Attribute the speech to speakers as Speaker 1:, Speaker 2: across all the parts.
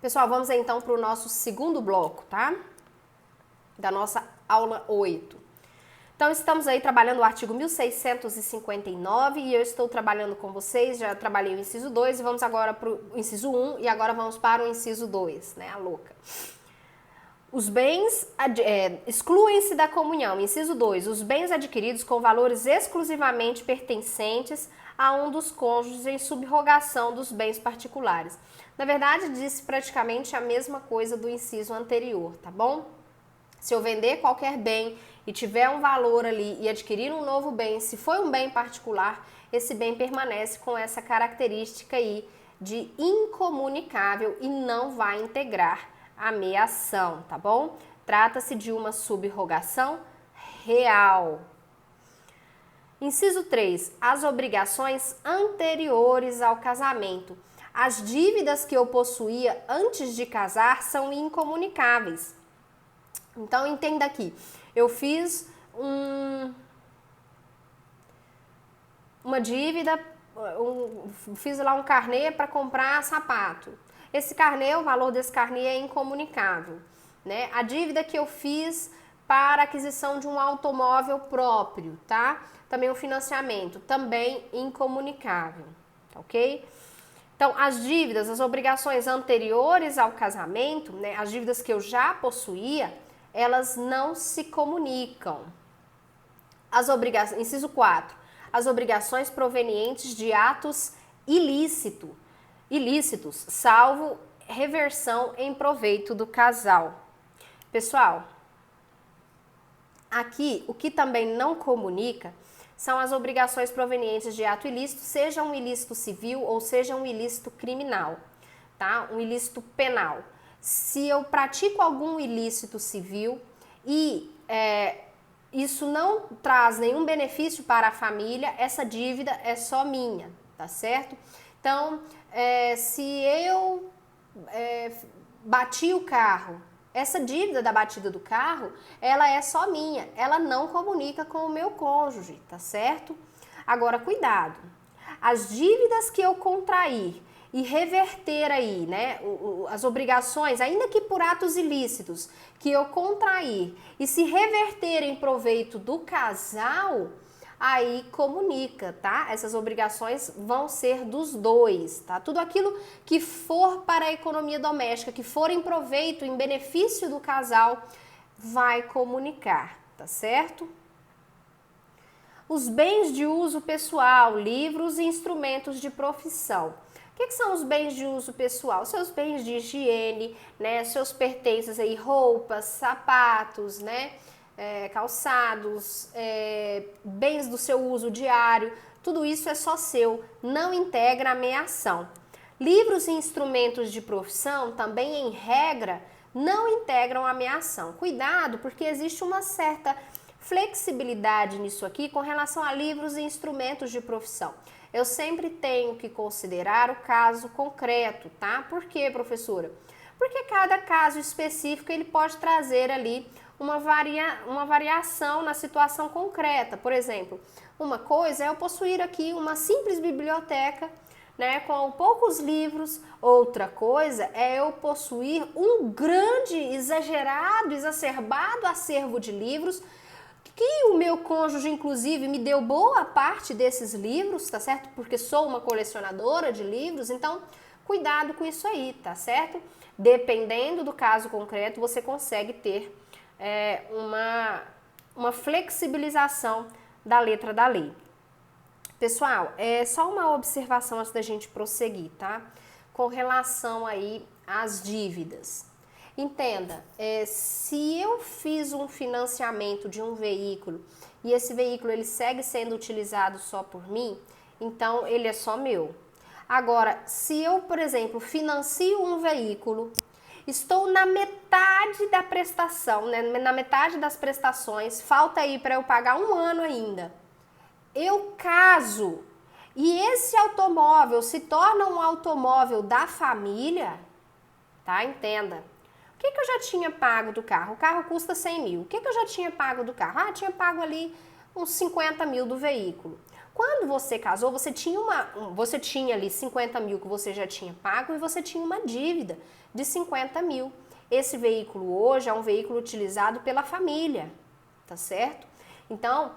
Speaker 1: Pessoal, vamos então para o nosso segundo bloco, tá? Da nossa aula 8. Então, estamos aí trabalhando o artigo 1659 e eu estou trabalhando com vocês, já trabalhei o inciso 2 e vamos agora para o inciso 1 e agora vamos para o inciso 2, né, a louca. Os bens excluem-se da comunhão. Inciso 2. Os bens adquiridos com valores exclusivamente pertencentes a um dos cônjuges em subrogação dos bens particulares. Na verdade, disse praticamente a mesma coisa do inciso anterior, tá bom? Se eu vender qualquer bem e tiver um valor ali e adquirir um novo bem, se for um bem particular, esse bem permanece com essa característica aí de incomunicável e não vai integrar a meação, tá bom? Trata-se de uma subrogação real. Inciso 3. As obrigações anteriores ao casamento. As dívidas que eu possuía antes de casar são incomunicáveis. Então, entenda aqui. Eu fiz uma dívida, fiz lá um carnê para comprar sapato. Esse carnê, o valor desse carnê é incomunicável, né? A dívida que eu fiz para aquisição de um automóvel próprio, tá? Também o financiamento, também incomunicável, ok? Então, as dívidas, as obrigações anteriores ao casamento, né, as dívidas que eu já possuía, elas não se comunicam. As obrigações, inciso 4, as obrigações provenientes de atos ilícitos, salvo reversão em proveito do casal. Pessoal, aqui o que também não comunica são as obrigações provenientes de ato ilícito, seja um ilícito civil ou seja um ilícito criminal, tá? Um ilícito penal. Se eu pratico algum ilícito civil e isso não traz nenhum benefício para a família, essa dívida é só minha, tá certo? Então, se eu bati o carro, essa dívida da batida do carro, ela é só minha, ela não comunica com o meu cônjuge, tá certo? Agora, cuidado, as dívidas que eu contrair e reverter aí, né, as obrigações, ainda que por atos ilícitos, que eu contrair e se reverter em proveito do casal, aí comunica, tá? Essas obrigações vão ser dos dois, tá? Tudo aquilo que for para a economia doméstica, que for em proveito, em benefício do casal, vai comunicar, tá certo? Os bens de uso pessoal, livros e instrumentos de profissão. O que são os bens de uso pessoal? Seus bens de higiene, né? Seus pertences aí, roupas, sapatos, né? Calçados, bens do seu uso diário, tudo isso é só seu, não integra a meação. Livros e instrumentos de profissão também, em regra, não integram a meação. Cuidado, porque existe uma certa flexibilidade nisso aqui com relação a livros e instrumentos de profissão. Eu sempre tenho que considerar o caso concreto, tá? Por quê, professora? Porque cada caso específico ele pode trazer ali uma variação na situação concreta. Por exemplo, uma coisa é eu possuir aqui uma simples biblioteca, né, com poucos livros. Outra coisa é eu possuir um grande, exagerado, exacerbado acervo de livros, que o meu cônjuge, inclusive, me deu boa parte desses livros, tá certo? Porque sou uma colecionadora de livros, então cuidado com isso aí, tá certo? Dependendo do caso concreto, você consegue ter uma flexibilização da letra da lei. Pessoal, só uma observação antes da gente prosseguir, tá? Com relação aí às dívidas. Entenda, se eu fiz um financiamento de um veículo e esse veículo ele segue sendo utilizado só por mim, então ele é só meu. Agora, se eu, por exemplo, financio um veículo, estou na metade da prestação, né, na metade das prestações, falta aí para eu pagar um ano ainda. Eu caso e esse automóvel se torna um automóvel da família, tá? Entenda. O que eu já tinha pago do carro? O carro custa 100 mil. O que eu já tinha pago do carro? Tinha pago ali uns 50 mil do veículo. Quando você casou, você tinha ali 50 mil que você já tinha pago e você tinha uma dívida de 50 mil. Esse veículo hoje é um veículo utilizado pela família, tá certo? Então,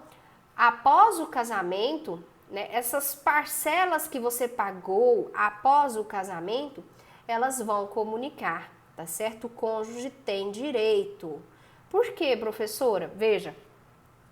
Speaker 1: após o casamento, né, essas parcelas que você pagou após o casamento, elas vão comunicar, tá certo? O cônjuge tem direito. Por quê, professora? Veja,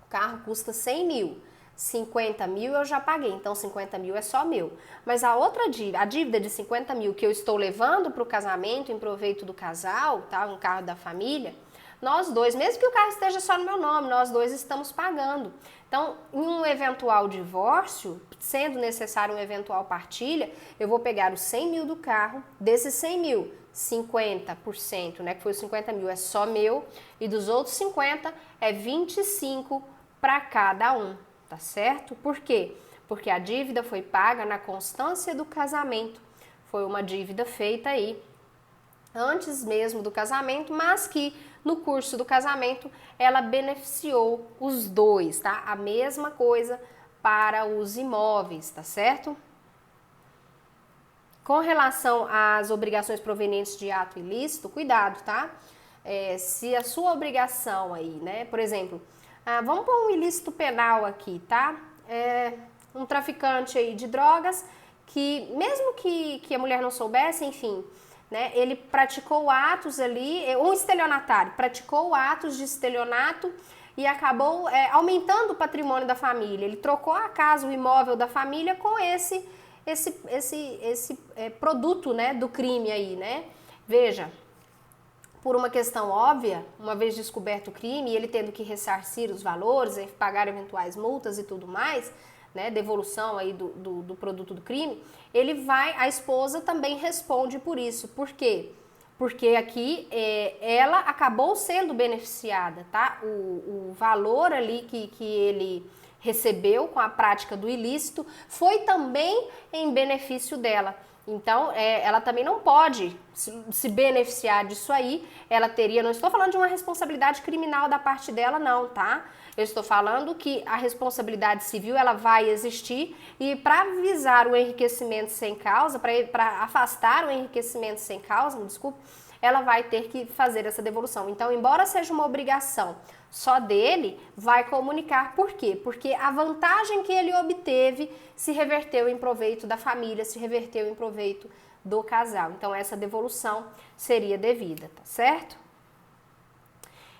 Speaker 1: o carro custa 100 mil, 50 mil eu já paguei, então 50 mil é só meu. Mas a outra dívida, a dívida de 50 mil que eu estou levando para o casamento, em proveito do casal, tá? Um carro da família, nós dois, mesmo que o carro esteja só no meu nome, nós dois estamos pagando. Então, em um eventual divórcio, sendo necessário uma eventual partilha, eu vou pegar os 100 mil do carro, desses 100 mil, 50%, né, que foi os 50 mil, é só meu, e dos outros 50 é 25 para cada um, tá certo? Por quê? Porque a dívida foi paga na constância do casamento, foi uma dívida feita aí antes mesmo do casamento, mas que no curso do casamento ela beneficiou os dois, tá? A mesma coisa para os imóveis, tá certo? Com relação às obrigações provenientes de ato ilícito, cuidado, tá? Se a sua obrigação aí, né, por exemplo, vamos pôr um ilícito penal aqui, tá? Um traficante aí de drogas que, mesmo que a mulher não soubesse, enfim, né, ele praticou atos ali, um estelionatário, praticou atos de estelionato e acabou aumentando o patrimônio da família. Ele trocou a casa, o imóvel da família com esse produto, né, do crime aí, né? Veja, por uma questão óbvia, uma vez descoberto o crime, ele tendo que ressarcir os valores, pagar eventuais multas e tudo mais, né, devolução aí do produto do crime, a esposa também responde por isso. Por quê? Porque aqui ela acabou sendo beneficiada, tá? O valor ali que ele recebeu com a prática do ilícito foi também em benefício dela. Então, ela também não pode se beneficiar disso aí. Ela teria, não estou falando de uma responsabilidade criminal da parte dela, não, tá? Eu estou falando que a responsabilidade civil, ela vai existir e para visar o enriquecimento sem causa, para afastar o enriquecimento sem causa, desculpe, ela vai ter que fazer essa devolução. Então, embora seja uma obrigação só dele, vai comunicar. Por quê? Porque a vantagem que ele obteve se reverteu em proveito da família, se reverteu em proveito do casal. Então, essa devolução seria devida, tá certo?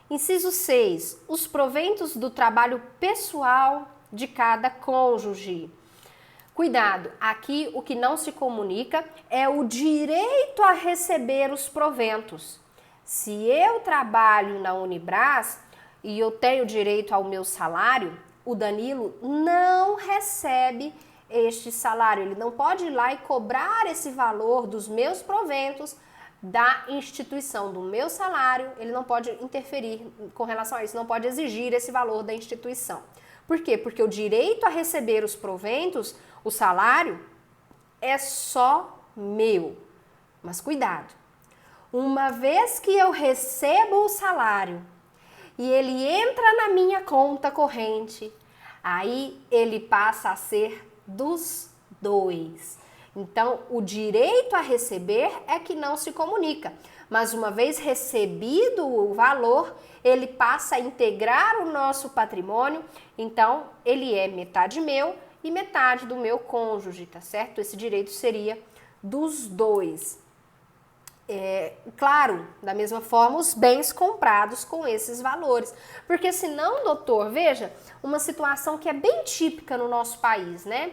Speaker 1: Inciso 6. Os proventos do trabalho pessoal de cada cônjuge. Cuidado, aqui o que não se comunica é o direito a receber os proventos. Se eu trabalho na Unibras e eu tenho direito ao meu salário, o Danilo não recebe este salário. Ele não pode ir lá e cobrar esse valor dos meus proventos da instituição, do meu salário. Ele não pode interferir com relação a isso, não pode exigir esse valor da instituição. Por quê? Porque o direito a receber os proventos, o salário, é só meu. Mas cuidado, uma vez que eu recebo o salário e ele entra na minha conta corrente, aí ele passa a ser dos dois. Então, o direito a receber é que não se comunica. Mas uma vez recebido o valor, ele passa a integrar o nosso patrimônio. Então, ele é metade meu e metade do meu cônjuge, tá certo? Esse direito seria dos dois. Claro, da mesma forma, os bens comprados com esses valores. Porque senão, doutor, veja, uma situação que é bem típica no nosso país, né?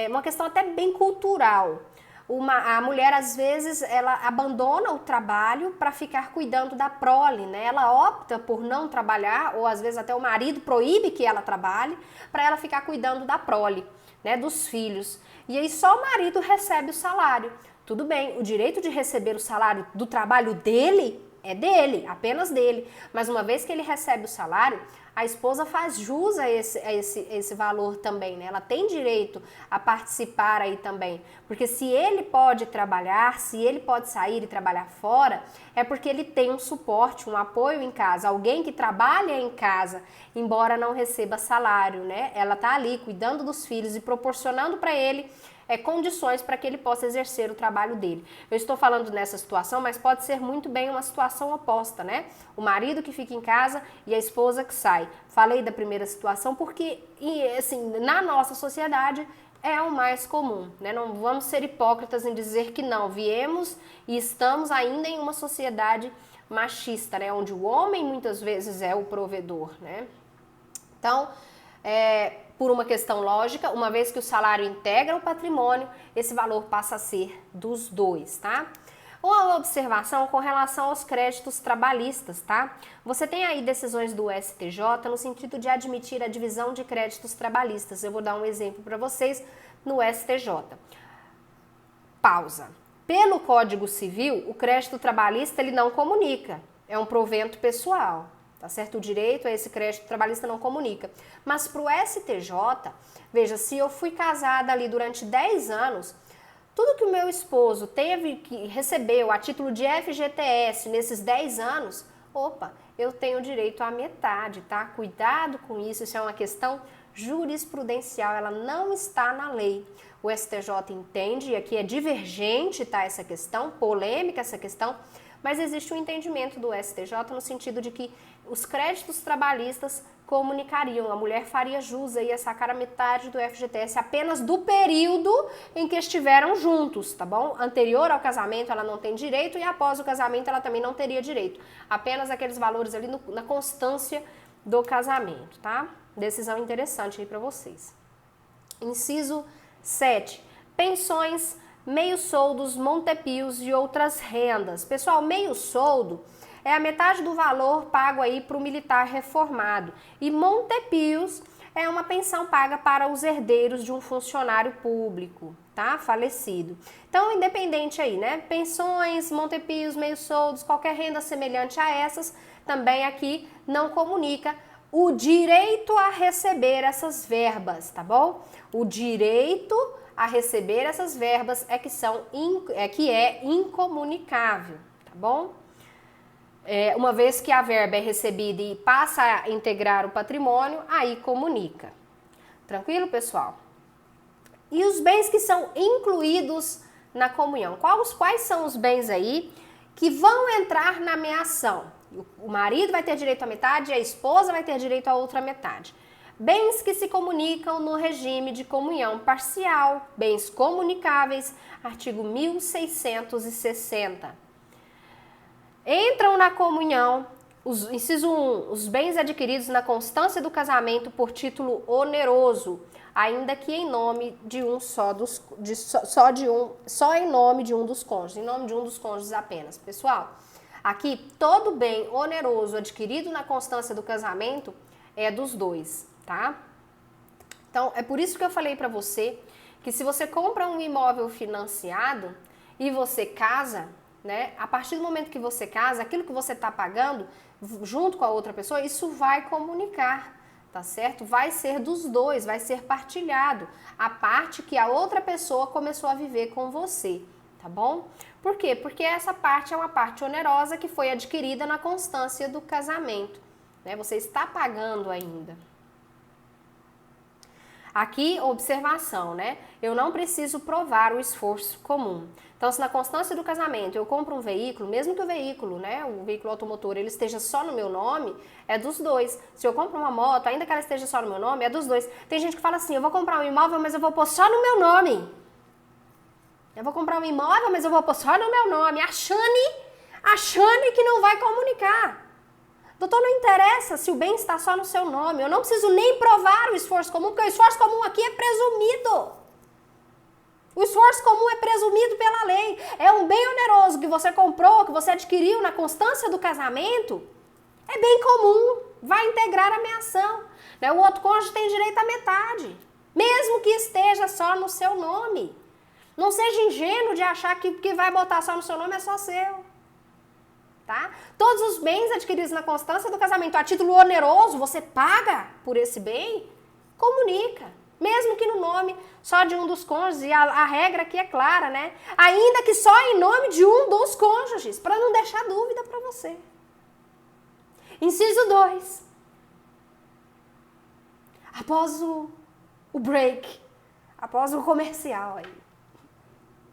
Speaker 1: Uma questão até bem cultural. A mulher, às vezes, ela abandona o trabalho para ficar cuidando da prole, né? Ela opta por não trabalhar, ou às vezes até o marido proíbe que ela trabalhe, para ela ficar cuidando da prole, né? Dos filhos. E aí só o marido recebe o salário. Tudo bem, o direito de receber o salário do trabalho dele É dele, apenas dele. Mas uma vez que ele recebe o salário, a esposa faz jus a esse valor também, né? Ela tem direito a participar aí também. Porque se ele pode trabalhar, se ele pode sair e trabalhar fora, é porque ele tem um suporte, um apoio em casa. Alguém que trabalha em casa, embora não receba salário, né? Ela tá ali cuidando dos filhos e proporcionando para ele condições para que ele possa exercer o trabalho dele. Eu estou falando nessa situação, mas pode ser muito bem uma situação oposta, né? O marido que fica em casa e a esposa que sai. Falei da primeira situação porque, assim, na nossa sociedade é o mais comum, né? Não vamos ser hipócritas em dizer que não. Viemos e estamos ainda em uma sociedade machista, né? Onde o homem muitas vezes é o provedor, né? Então, por uma questão lógica, uma vez que o salário integra o patrimônio, esse valor passa a ser dos dois, tá? Uma observação com relação aos créditos trabalhistas, tá? Você tem aí decisões do STJ no sentido de admitir a divisão de créditos trabalhistas. Eu vou dar um exemplo para vocês no STJ. Pausa. Pelo Código Civil, o crédito trabalhista ele não comunica, é um provento pessoal. Tá certo? O direito a esse crédito trabalhista não comunica. Mas para o STJ, veja, se eu fui casada ali durante 10 anos, tudo que o meu esposo teve que recebeu a título de FGTS nesses 10 anos, opa, eu tenho direito à metade, tá? Cuidado com isso é uma questão jurisprudencial, ela não está na lei. O STJ entende, e aqui é divergente, tá, essa questão, polêmica essa questão, mas existe um entendimento do STJ no sentido de que os créditos trabalhistas comunicariam, a mulher faria jus aí a sacar a metade do FGTS apenas do período em que estiveram juntos, tá bom? Anterior ao casamento ela não tem direito e após o casamento ela também não teria direito. Apenas aqueles valores ali na constância do casamento, tá? Decisão interessante aí para vocês. Inciso 7. Pensões, meio soldos, montepios e outras rendas. Pessoal, meio soldo é a metade do valor pago aí para o militar reformado. E montepios é uma pensão paga para os herdeiros de um funcionário público, tá? Falecido. Então, independente aí, né? Pensões, montepios, meio soldos, qualquer renda semelhante a essas, também aqui não comunica o direito a receber essas verbas, tá bom? O direito a receber essas verbas que é incomunicável, tá bom? Uma vez que a verba é recebida e passa a integrar o patrimônio, aí comunica. Tranquilo, pessoal? E os bens que são incluídos na comunhão? Quais são os bens aí que vão entrar na meação? O marido vai ter direito à metade e a esposa vai ter direito à outra metade. Bens que se comunicam no regime de comunhão parcial, bens comunicáveis, artigo 1660. Entram na comunhão, inciso 1, os bens adquiridos na constância do casamento por título oneroso, ainda que em nome de um só em nome de um dos cônjuges, em nome de um dos cônjuges apenas. Pessoal, aqui todo bem oneroso adquirido na constância do casamento é dos dois, tá? Então, é por isso que eu falei para você que se você compra um imóvel financiado e você casa, né? A partir do momento que você casa, aquilo que você está pagando junto com a outra pessoa, isso vai comunicar, tá certo? Vai ser dos dois, vai ser partilhado a parte que a outra pessoa começou a viver com você, tá bom? Por quê? Porque essa parte é uma parte onerosa que foi adquirida na constância do casamento, né? Você está pagando ainda. Aqui, observação, né? Eu não preciso provar o esforço comum. Então, se na constância do casamento eu compro um veículo, mesmo que o veículo, né, o veículo automotor, ele esteja só no meu nome, é dos dois. Se eu compro uma moto, ainda que ela esteja só no meu nome, é dos dois. Tem gente que fala assim, eu vou comprar um imóvel, mas eu vou pôr só no meu nome. Eu vou comprar um imóvel, mas eu vou pôr só no meu nome, achando que não vai comunicar. Doutor, não interessa se o bem está só no seu nome, eu não preciso nem provar o esforço comum, porque o esforço comum aqui é presumido. O esforço comum é presumido pela lei. É um bem oneroso que você comprou, que você adquiriu na constância do casamento. É bem comum, vai integrar a meação. Né? O outro cônjuge tem direito à metade, mesmo que esteja só no seu nome. Não seja ingênuo de achar que o que vai botar só no seu nome é só seu. tá? Todos os bens adquiridos na constância do casamento a título oneroso, você paga por esse bem, comunica. Mesmo que no nome só de um dos cônjuges, e a regra aqui é clara, né? Ainda que só em nome de um dos cônjuges, para não deixar dúvida para você. Inciso 2. Após o break, após o comercial aí.